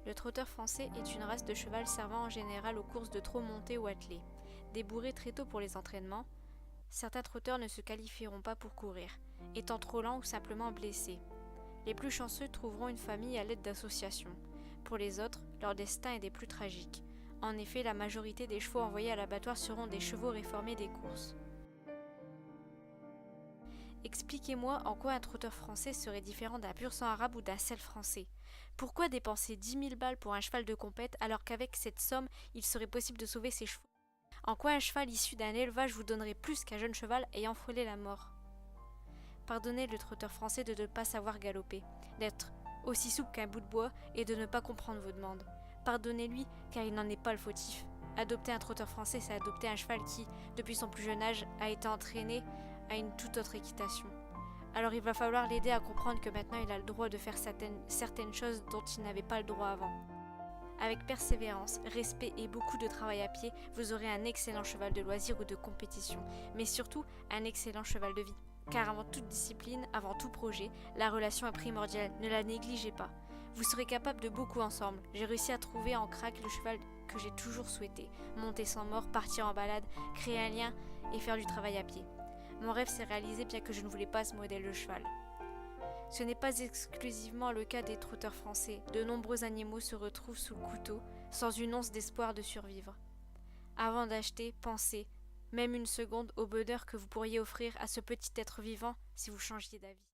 Le trotteur français est une race de cheval servant en général aux courses de trot monté ou attelé. Débourrés très tôt pour les entraînements, certains trotteurs ne se qualifieront pas pour courir, étant trop lents ou simplement blessés. Les plus chanceux trouveront une famille à l'aide d'associations. Pour les autres, leur destin est des plus tragiques. En effet, la majorité des chevaux envoyés à l'abattoir seront des chevaux réformés des courses. Expliquez-moi en quoi un trotteur français serait différent d'un pur sang arabe ou d'un selle français. Pourquoi dépenser 10 000 balles pour un cheval de compète alors qu'avec cette somme, il serait possible de sauver ses chevaux? En quoi un cheval issu d'un élevage vous donnerait plus qu'un jeune cheval ayant frôlé la mort? Pardonnez le trotteur français de ne pas savoir galoper, d'être aussi souple qu'un bout de bois et de ne pas comprendre vos demandes. Pardonnez-lui car il n'en est pas le fautif. Adopter un trotteur français, c'est adopter un cheval qui, depuis son plus jeune âge, a été entraîné à une toute autre équitation. Alors il va falloir l'aider à comprendre que maintenant il a le droit de faire certaines choses dont il n'avait pas le droit avant. Avec persévérance, respect et beaucoup de travail à pied, vous aurez un excellent cheval de loisir ou de compétition, mais surtout un excellent cheval de vie. Car avant toute discipline, avant tout projet, la relation est primordiale, ne la négligez pas. Vous serez capable de beaucoup ensemble. J'ai réussi à trouver en crack le cheval que j'ai toujours souhaité. Monter sans mort, partir en balade, créer un lien et faire du travail à pied. Mon rêve s'est réalisé bien que je ne voulais pas ce modèle de cheval. Ce n'est pas exclusivement le cas des trotteurs français. De nombreux animaux se retrouvent sous le couteau, sans une once d'espoir de survivre. Avant d'acheter, pensez, même une seconde, au bonheur que vous pourriez offrir à ce petit être vivant si vous changiez d'avis.